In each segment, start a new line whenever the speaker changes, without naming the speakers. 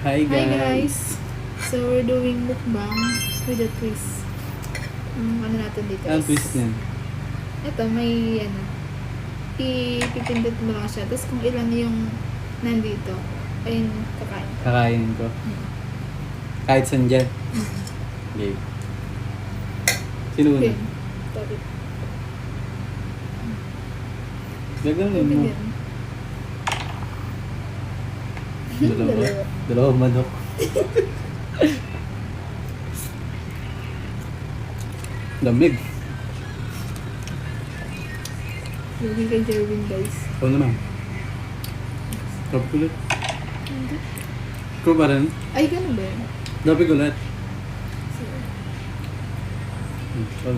Hi
Hi
guys!
guys! So we're doing mukbang with a twist. Ano natin dito
Anong twist niyan?
Ito, may ipipindot mo lang siya. Tapos kung ilan yung nandito, ayun, kakain.
Kakainin ko. Kahit saan dyan. Okay. Sino una?
Okay. Sorry.
Gagawin mo.
Bigyan.
Dalawa. Dalawang manok. Lamig.
Lagi kay Jerwin guys.
Ikaw naman. Tapos ulit. Ikaw pa rin?
Ay, ganun ba yun?
Dapat ulit.
So,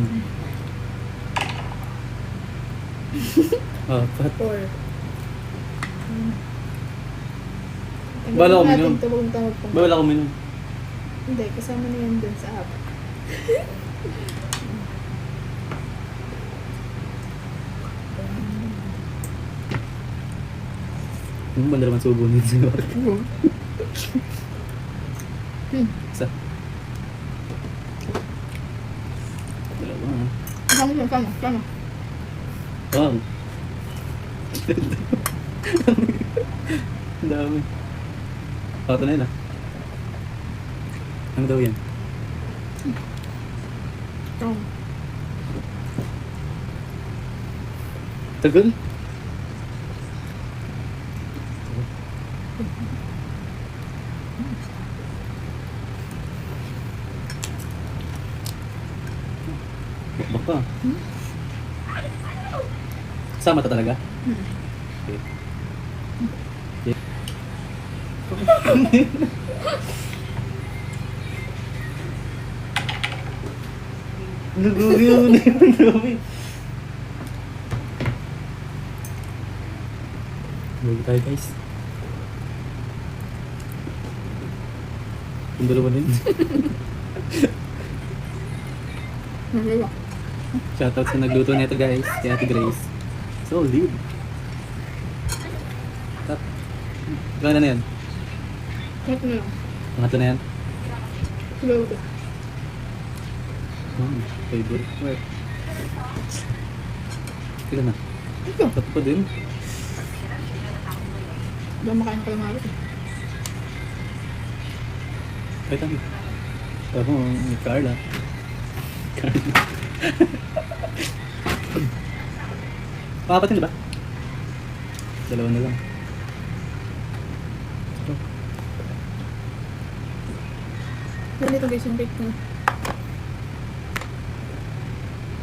Apat.
4.
Bala ko minum.
Tawag
Bawal ako minum.
Hindi, kasama na yan dun sa apat.
Ano ba naman subo nito sa Lord? Isa. Dalawa.
Sama.
Wow. Ang dami. Ito na yun ah. Ano daw yan? Tagal? Bakbak pa. Sama ta talaga? Okay. Okay. Nagugulo na yung dami. Huwag tayo guys. Yung dalawa din. Shoutout sa nagluto nito guys. Si Ate Grace. Solid. Tap. Gana na yan?
Cut na lang.
Pangatlo na yan?
Hello.
Favorite. Wait. Kailan na?
Ito.
Tatlo pa din.
Ba makain ka lang ako.
Ay, tama. Ako, ni Carla. Carla. Pakapatin, di ba? Dalawa na lang.
Ganito guys yung bake na.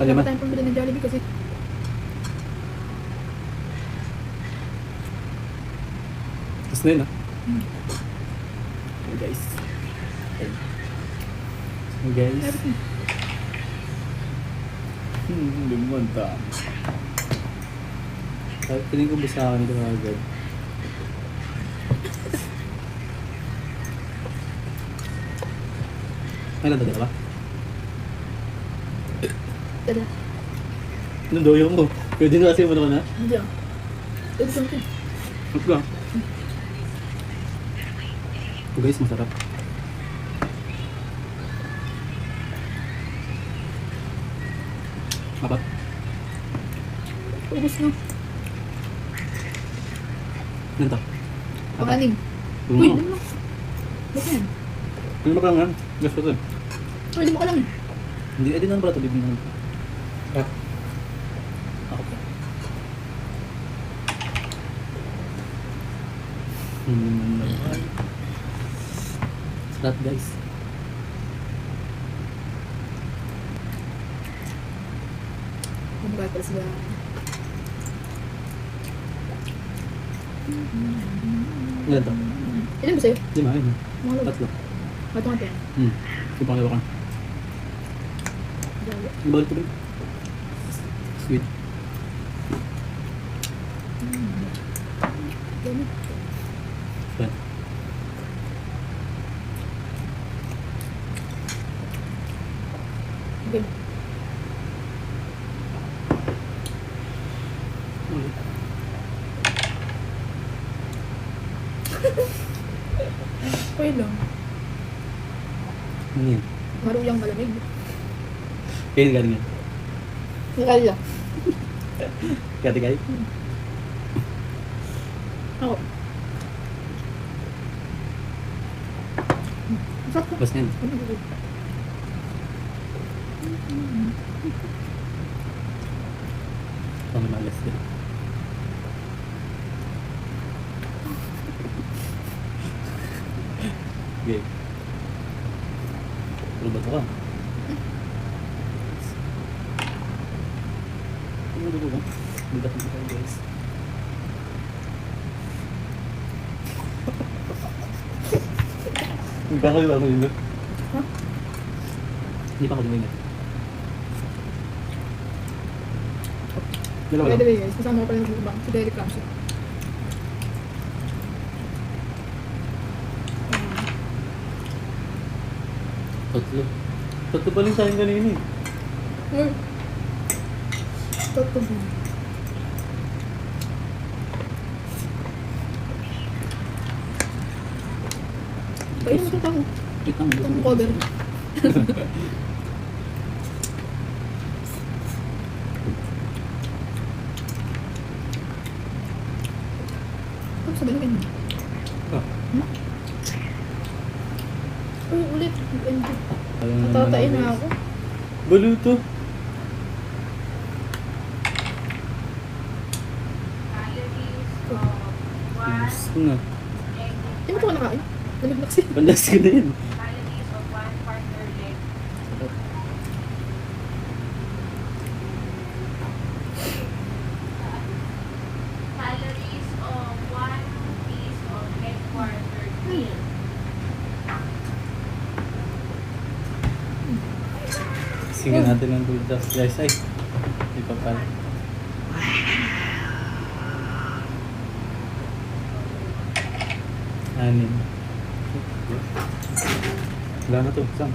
Alima.
Dapat tayong pambili ng Jollibee kasi
Tapos na yun, ah. Hey, guys. Hey, guys. Lumanta. Piling ko basahan ito agad. May lang dalawa?
Tada.
Anong daw yung mo? Pwede na kasi mo na?
Hindi ah. Ito something.
Huwag ka. Ito guys, masarap. Apat.
Ubus na.
Ilan to?
Pang-anim.
Bungo.
Uy, dun mo. Ba't yan?
Ano ba lang yan? Gusto ko.
Uy, di mo ka lang.
Hindi, edi na pala ito. Bibigyan ko. Ah. Ako pa. Naman. Sarap guys.
Ang bata sila.
Ilan to?
Ilan ba sa'yo?
Lima, ayun.
Mga log.
Tatlo.
Matong ate yan.
Yung pangalawa ka.
Dali.
Ibalik ko rin. Sweet.
Dali.
Yan.
Good. Okay lang.
Ano yan?
Maruyang malamig.
Kaya galing yan.
Nakala.
Kati-kati.
Ako. Masarap ko.
Bas na yan. Pangmalas din. Okay. Ano ba ito ka? Ano ba ito ba? Budak na tayo guys. Hindi pa ako dito.
Ha?
Hindi pa ako dito. Dalawa
By
lang.
the way guys, kasama ko pala ng mukbang. Si Derek Ramsey.
Tatlo. Tatlo pa rin sa akin kanina eh.
Uy. Tatlo ba? Painom ko ako.
Kitang
Itong cover. Ano sabi namin?
Ah,
Uy, ulit.
alam naman
Natatain
ako,
na
guys.
ako.
Baluto. Yes na.
Hindi mo ito ka nakain? Nalaglag siya.
Bandas ka na yun.
Calories of 1 piece of headquartered meal.
Sige natin ng bulldogs guys. Ay, di pa pala. Anin. Wala na to. Sam.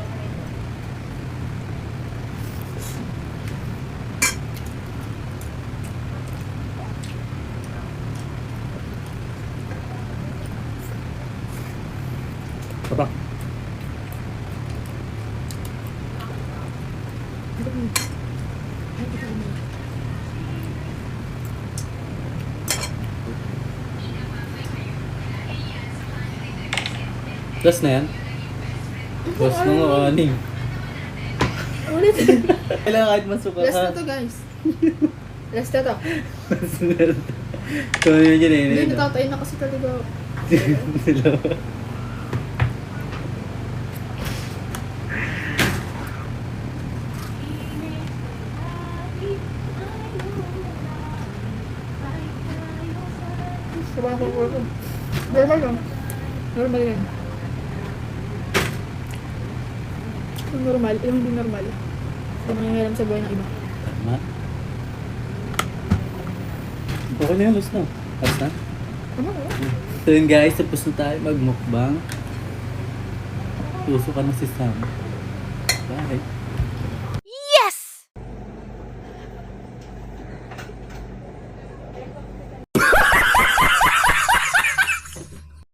Papa. Last na yan? Last na nga, aning.
Ulit.
Kailangan kahit masuka
Last na
ka.
to guys. Last na to.
Last na yan. Kung ano yun eh.
Hindi, natatain na kasi talaga. Sabang ako ko. Normal lang. Normal yan. Yung normal, yung hindi normal. Hindi mo nangyayari sa buhay ng iba.
Tama. Okay na yun, last na. Last na?
Ano ko?
So yun guys, tapos na tayo magmukbang. Tuso ka na si Sam. Bye.